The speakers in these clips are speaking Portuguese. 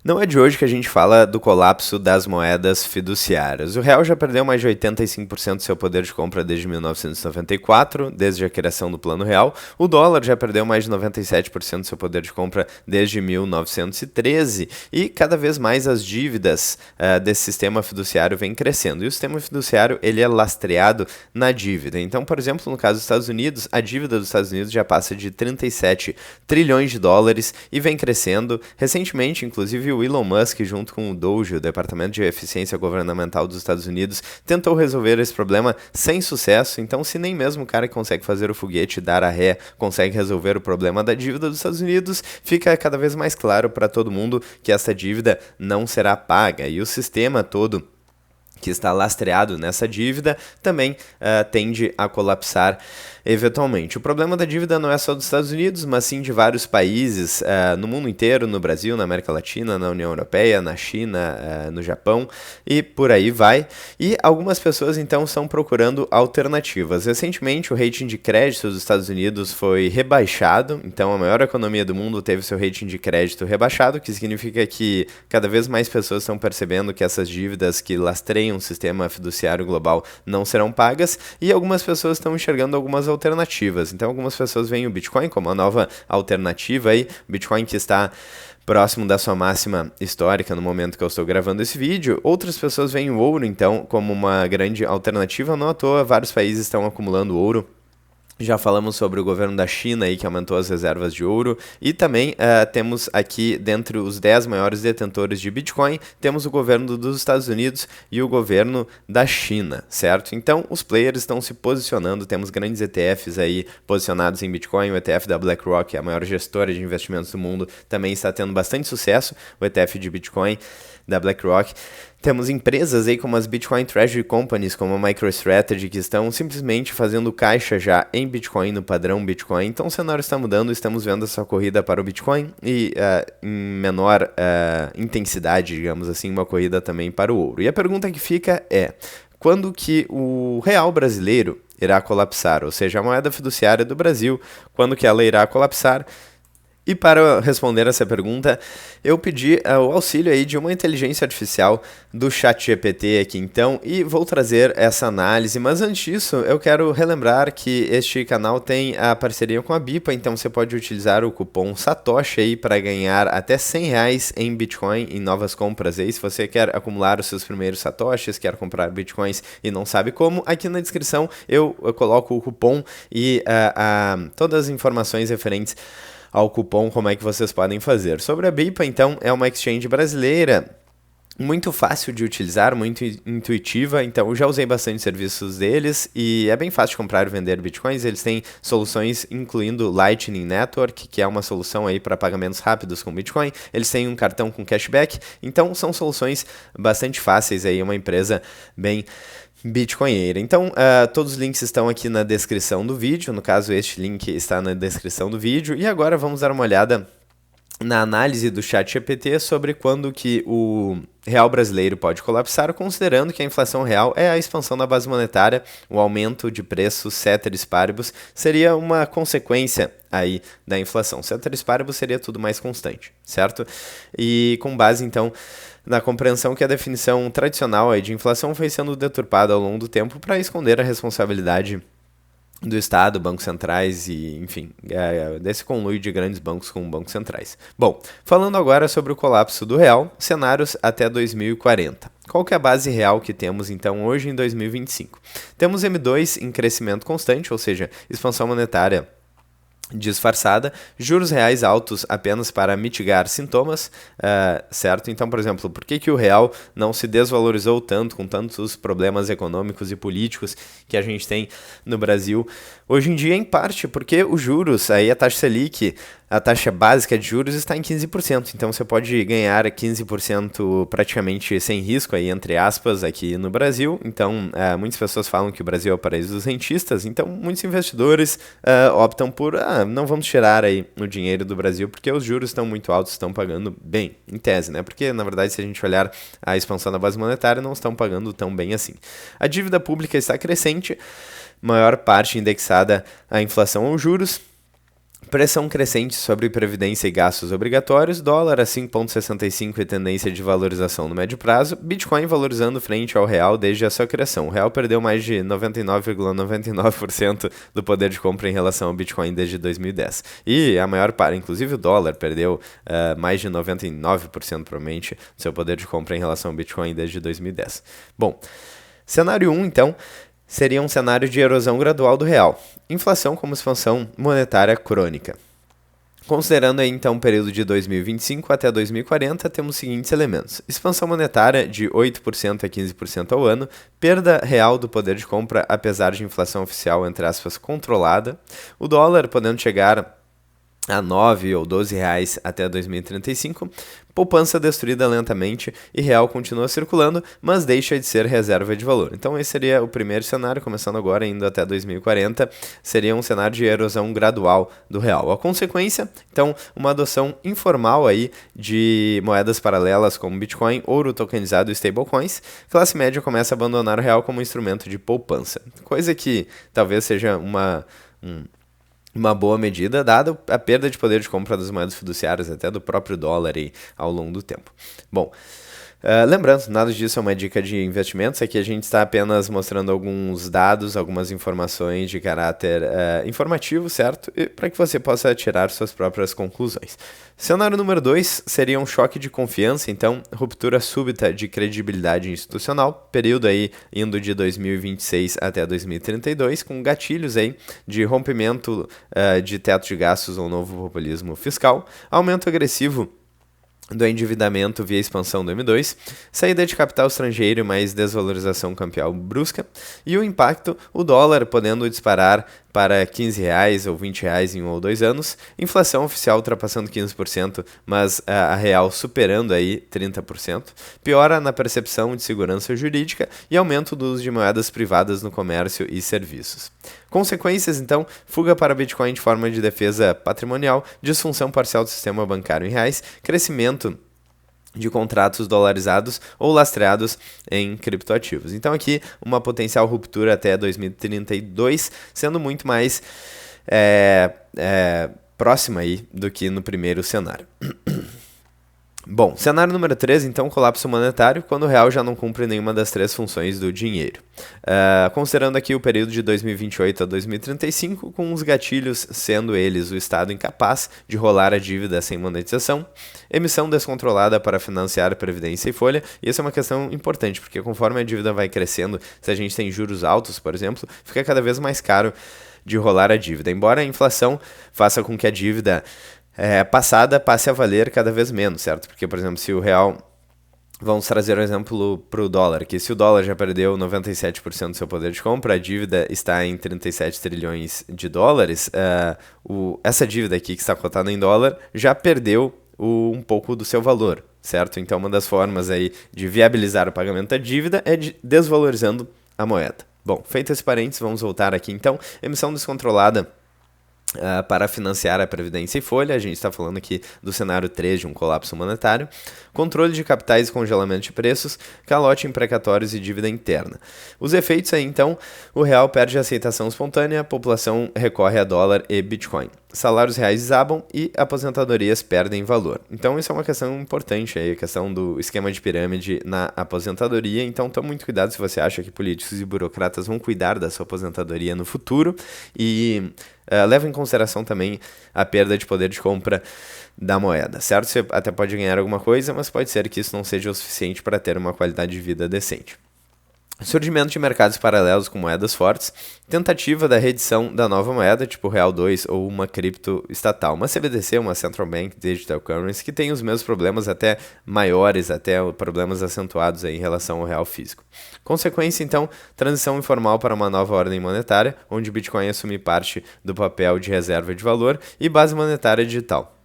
Não é de hoje que a gente fala do colapso das moedas fiduciárias. O real já perdeu mais de 85% do seu poder de compra desde 1994, desde a criação do Plano Real. O dólar já perdeu mais de 97% do seu poder de compra desde 1913. E cada vez mais as dívidas desse sistema fiduciário vêm crescendo. E o sistema fiduciário ele é lastreado na dívida. Então, por exemplo, no caso dos Estados Unidos, a dívida dos Estados Unidos já passa de 37 trilhões de dólares e vem crescendo. Recentemente, inclusive, o Elon Musk, junto com o DOGE, o Departamento de Eficiência Governamental dos Estados Unidos, tentou resolver esse problema sem sucesso. Então, se nem mesmo o cara que consegue fazer o foguete dar a ré consegue resolver o problema da dívida dos Estados Unidos, fica cada vez mais claro para todo mundo que essa dívida não será paga. E o sistema todo que está lastreado nessa dívida também tende a colapsar eventualmente. O problema da dívida não é só dos Estados Unidos, mas sim de vários países no mundo inteiro, no Brasil, na América Latina, na União Europeia, na China, no Japão e por aí vai. E algumas pessoas então estão procurando alternativas. Recentemente o rating de crédito dos Estados Unidos foi rebaixado, então a maior economia do mundo teve seu rating de crédito rebaixado, que significa que cada vez mais pessoas estão percebendo que essas dívidas que lastreiam o sistema fiduciário global não serão pagas, e algumas pessoas estão enxergando algumas alternativas. Então algumas pessoas veem o Bitcoin como uma nova alternativa aí, Bitcoin que está próximo da sua máxima histórica no momento que eu estou gravando esse vídeo. Outras pessoas veem o ouro então como uma grande alternativa, não à toa vários países estão acumulando ouro. Já falamos sobre o governo da China aí, que aumentou as reservas de ouro. E também temos aqui, dentre os 10 maiores detentores de Bitcoin, temos o governo dos Estados Unidos e o governo da China, certo? Então, os players estão se posicionando. Temos grandes ETFs aí posicionados em Bitcoin. O ETF da BlackRock, a maior gestora de investimentos do mundo, também está tendo bastante sucesso. O ETF de Bitcoin da BlackRock. Temos empresas aí como as Bitcoin Treasury Companies, como a MicroStrategy, que estão simplesmente fazendo caixa já em Bitcoin, no padrão Bitcoin. Então o cenário está mudando, estamos vendo essa corrida para o Bitcoin e em menor intensidade, digamos assim, uma corrida também para o ouro. E a pergunta que fica é, quando que o real brasileiro irá colapsar? Ou seja, a moeda fiduciária do Brasil, quando que ela irá colapsar? E para responder essa pergunta, eu pedi o auxílio aí de uma inteligência artificial do ChatGPT aqui então, e vou trazer essa análise, mas antes disso eu quero relembrar que este canal tem a parceria com a Bipa, então você pode utilizar o cupom SATOSHI aí para ganhar até R$100 em Bitcoin em novas compras aí. Se você quer acumular os seus primeiros Satoshis, quer comprar Bitcoins e não sabe como, aqui na descrição eu coloco o cupom e todas as informações referentes ao cupom, como é que vocês podem fazer. Sobre a Bipa, então, é uma exchange brasileira, muito fácil de utilizar, muito intuitiva, então eu já usei bastante serviços deles e é bem fácil de comprar e vender bitcoins. Eles têm soluções incluindo Lightning Network, que é uma solução aí para pagamentos rápidos com Bitcoin. Eles têm um cartão com cashback, então são soluções bastante fáceis aí, uma empresa bem bitcoinheira. Então, todos os links estão aqui na descrição do vídeo, no caso este link está na descrição do vídeo, e agora vamos dar uma olhada na análise do ChatGPT sobre quando que o real brasileiro pode colapsar, considerando que a inflação real é a expansão da base monetária, o aumento de preços ceteris paribus seria uma consequência aí da inflação. Ceteris paribus seria tudo mais constante, certo? E com base então na compreensão que a definição tradicional aí de inflação foi sendo deturpada ao longo do tempo para esconder a responsabilidade do Estado, bancos centrais e, enfim, desse conluio de grandes bancos com bancos centrais. Bom, falando agora sobre o colapso do real, cenários até 2040. Qual que é a base real que temos, então, hoje em 2025? Temos M2 em crescimento constante, ou seja, expansão monetária disfarçada, juros reais altos apenas para mitigar sintomas, certo? Então, por exemplo, por que o real não se desvalorizou tanto com tantos problemas econômicos e políticos que a gente tem no Brasil hoje em dia? Em parte porque os juros, aí a taxa Selic, a taxa básica de juros está em 15%, então você pode ganhar 15% praticamente sem risco, aí, entre aspas, aqui no Brasil. Então, muitas pessoas falam que o Brasil é o paraíso dos rentistas, então muitos investidores optam por, não vamos tirar aí o dinheiro do Brasil, porque os juros estão muito altos, estão pagando bem, em tese, né? Porque, na verdade, se a gente olhar a expansão da base monetária, não estão pagando tão bem assim. A dívida pública está crescente, maior parte indexada à inflação ou juros. Pressão crescente sobre previdência e gastos obrigatórios, dólar a 5,65 e tendência de valorização no médio prazo, Bitcoin valorizando frente ao real desde a sua criação. O real perdeu mais de 99,99% do poder de compra em relação ao Bitcoin desde 2010. E a maior parte, inclusive o dólar, perdeu mais de 99% provavelmente do seu poder de compra em relação ao Bitcoin desde 2010. Bom, cenário 1 então seria um cenário de erosão gradual do real. Inflação como expansão monetária crônica. Considerando aí, então o período de 2025 até 2040, temos os seguintes elementos. Expansão monetária de 8% a 15% ao ano, perda real do poder de compra apesar de inflação oficial, entre aspas, controlada, o dólar podendo chegar a 9 ou 12 reais até 2035, poupança destruída lentamente e real continua circulando, mas deixa de ser reserva de valor. Então esse seria o primeiro cenário, começando agora, indo até 2040, seria um cenário de erosão gradual do real. A consequência, então, uma adoção informal aí de moedas paralelas como Bitcoin, ouro tokenizado e stablecoins, classe média começa a abandonar o real como instrumento de poupança, coisa que talvez seja uma boa medida, dada a perda de poder de compra das moedas fiduciárias, até do próprio dólar aí, ao longo do tempo. Bom, lembrando, nada disso é uma dica de investimentos, aqui a gente está apenas mostrando alguns dados, algumas informações de caráter informativo, certo? Para que você possa tirar suas próprias conclusões. Cenário número 2 seria um choque de confiança, então ruptura súbita de credibilidade institucional, período aí indo de 2026 até 2032, com gatilhos aí de rompimento de teto de gastos ou novo populismo fiscal, aumento agressivo do endividamento via expansão do M2, saída de capital estrangeiro mais desvalorização cambial brusca, e o impacto, o dólar podendo disparar para R$15 ou R$20 em 1 ou 2 anos, inflação oficial ultrapassando 15%, mas a real superando aí 30%, piora na percepção de segurança jurídica e aumento do uso de moedas privadas no comércio e serviços. Consequências, então, fuga para Bitcoin de forma de defesa patrimonial, disfunção parcial do sistema bancário em reais, crescimento de contratos dolarizados ou lastreados em criptoativos. Então aqui uma potencial ruptura até 2032, sendo muito mais próxima aí do que no primeiro cenário. Bom, cenário número 3, então, colapso monetário, quando o real já não cumpre nenhuma das três funções do dinheiro. Considerando aqui o período de 2028 a 2035, com os gatilhos sendo eles o Estado incapaz de rolar a dívida sem monetização, emissão descontrolada para financiar previdência e folha, e essa é uma questão importante, porque conforme a dívida vai crescendo, se a gente tem juros altos, por exemplo, fica cada vez mais caro de rolar a dívida, embora a inflação faça com que a dívida passada passe a valer cada vez menos, certo? Porque, por exemplo, se o real... Vamos trazer um exemplo para o dólar, que se o dólar já perdeu 97% do seu poder de compra, a dívida está em 37 trilhões de dólares, essa dívida aqui que está cotada em dólar já perdeu um pouco do seu valor, certo? Então, uma das formas aí de viabilizar o pagamento da dívida é desvalorizando a moeda. Bom, feito esse parênteses, vamos voltar aqui então. Emissão descontrolada para financiar a previdência e folha, a gente está falando aqui do cenário 3 de um colapso monetário, controle de capitais e congelamento de preços, calote em precatórios e dívida interna. Os efeitos aí, então, o real perde a aceitação espontânea, a população recorre a dólar e Bitcoin. Salários reais desabam e aposentadorias perdem valor. Então isso é uma questão importante aí, a questão do esquema de pirâmide na aposentadoria. Então tome muito cuidado se você acha que políticos e burocratas vão cuidar da sua aposentadoria no futuro e leva em consideração também a perda de poder de compra da moeda, certo? Você até pode ganhar alguma coisa, mas pode ser que isso não seja o suficiente para ter uma qualidade de vida decente. Surgimento de mercados paralelos com moedas fortes, tentativa da reedição da nova moeda, tipo Real 2 ou uma cripto estatal, uma CBDC, uma Central Bank Digital Currency, que tem os mesmos problemas até maiores, até problemas acentuados aí em relação ao real físico. Consequência, então, transição informal para uma nova ordem monetária, onde o Bitcoin assume parte do papel de reserva de valor e base monetária digital.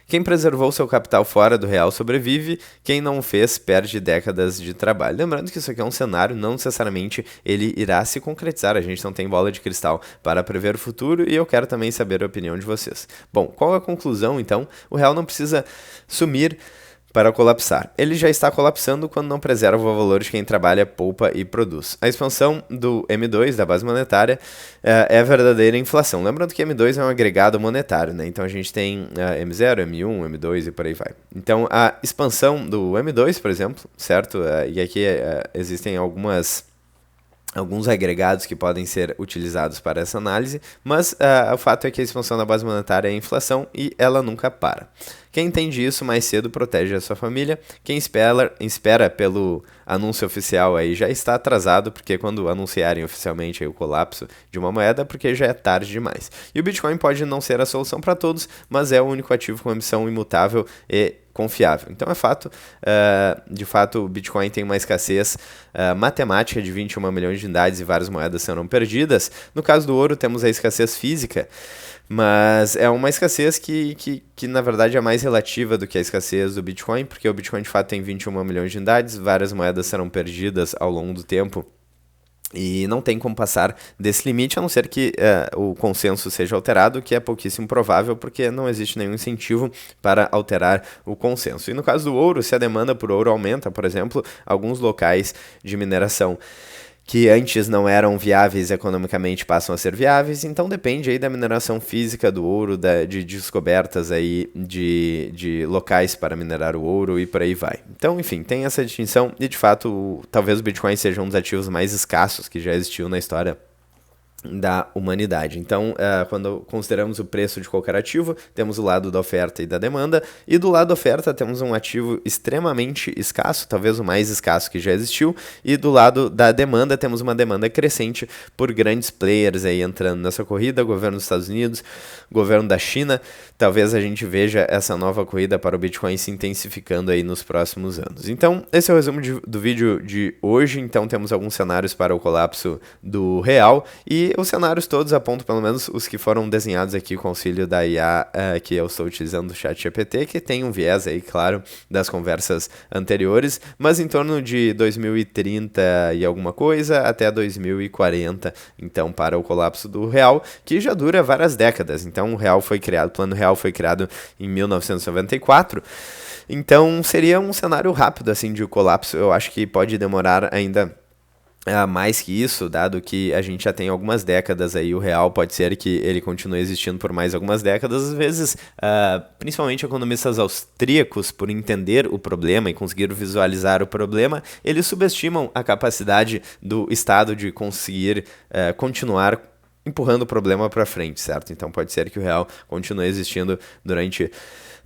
Quem preservou seu capital fora do real sobrevive, quem não o fez perde décadas de trabalho. Lembrando que isso aqui é um cenário, não necessariamente ele irá se concretizar, a gente não tem bola de cristal para prever o futuro e eu quero também saber a opinião de vocês. Bom, qual é a conclusão então? O real não precisa sumir para colapsar. Ele já está colapsando quando não preserva o valor de quem trabalha, poupa e produz. A expansão do M2, da base monetária, é a verdadeira inflação. Lembrando que M2 é um agregado monetário, né? Então a gente tem M0, M1, M2 e por aí vai. Então a expansão do M2, por exemplo, certo? E aqui existem alguns agregados que podem ser utilizados para essa análise, mas o fato é que a expansão da base monetária é a inflação e ela nunca para. Quem entende isso mais cedo protege a sua família. Quem espera pelo anúncio oficial aí já está atrasado, porque quando anunciarem oficialmente aí o colapso de uma moeda, porque já é tarde demais. E o Bitcoin pode não ser a solução para todos, mas é o único ativo com emissão imutável e confiável. Então é fato, de fato o Bitcoin tem uma escassez matemática de 21 milhões de unidades e várias moedas serão perdidas. No caso do ouro temos a escassez física, mas é uma escassez que na verdade é mais relativa do que a escassez do Bitcoin, porque o Bitcoin de fato tem 21 milhões de unidades, várias moedas serão perdidas ao longo do tempo. E não tem como passar desse limite, a não ser que o consenso seja alterado, que é pouquíssimo provável, porque não existe nenhum incentivo para alterar o consenso. E no caso do ouro, se a demanda por ouro aumenta, por exemplo, alguns locais de mineração que antes não eram viáveis economicamente passam a ser viáveis, então depende aí da mineração física do ouro, de descobertas aí de locais para minerar o ouro e por aí vai. Então, enfim, tem essa distinção e de fato talvez o Bitcoin seja um dos ativos mais escassos que já existiu na história da humanidade. Então, quando consideramos o preço de qualquer ativo, temos o lado da oferta e da demanda, e do lado da oferta temos um ativo extremamente escasso, talvez o mais escasso que já existiu, e do lado da demanda temos uma demanda crescente por grandes players aí entrando nessa corrida, governo dos Estados Unidos, governo da China. Talvez a gente veja essa nova corrida para o Bitcoin se intensificando aí nos próximos anos. Então, esse é o resumo do vídeo de hoje. Então, temos alguns cenários para o colapso do real, e os cenários todos apontam, pelo menos os que foram desenhados aqui com o auxílio da IA que eu estou utilizando do ChatGPT, que tem um viés aí, claro, das conversas anteriores, mas em torno de 2030 e alguma coisa até 2040, então, para o colapso do real, que já dura várias décadas. Então, o plano real foi criado em 1994, então seria um cenário rápido assim de colapso. Eu acho que pode demorar ainda mais que isso, dado que a gente já tem algumas décadas aí, o real pode ser que ele continue existindo por mais algumas décadas. Às vezes, principalmente economistas austríacos, por entender o problema e conseguir visualizar o problema, eles subestimam a capacidade do Estado de conseguir continuar empurrando o problema para frente, certo? Então pode ser que o real continue existindo durante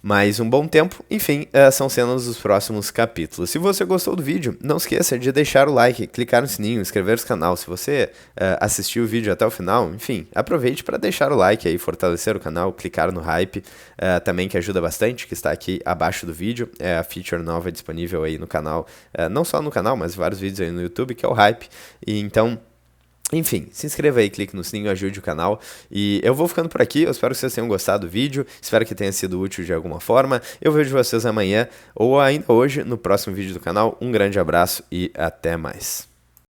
mais um bom tempo. Enfim, são cenas dos próximos capítulos. Se você gostou do vídeo, não esqueça de deixar o like, clicar no sininho, inscrever-se no canal. Se você assistiu o vídeo até o final, enfim, aproveite para deixar o like aí, fortalecer o canal, clicar no hype também, que ajuda bastante, que está aqui abaixo do vídeo. É a feature nova disponível aí no canal, não só no canal, mas vários vídeos aí no YouTube, que é o hype. E então, enfim, se inscreva aí, clique no sininho, ajude o canal. E eu vou ficando por aqui, eu espero que vocês tenham gostado do vídeo, espero que tenha sido útil de alguma forma. Eu vejo vocês amanhã ou ainda hoje no próximo vídeo do canal. Um grande abraço e até mais.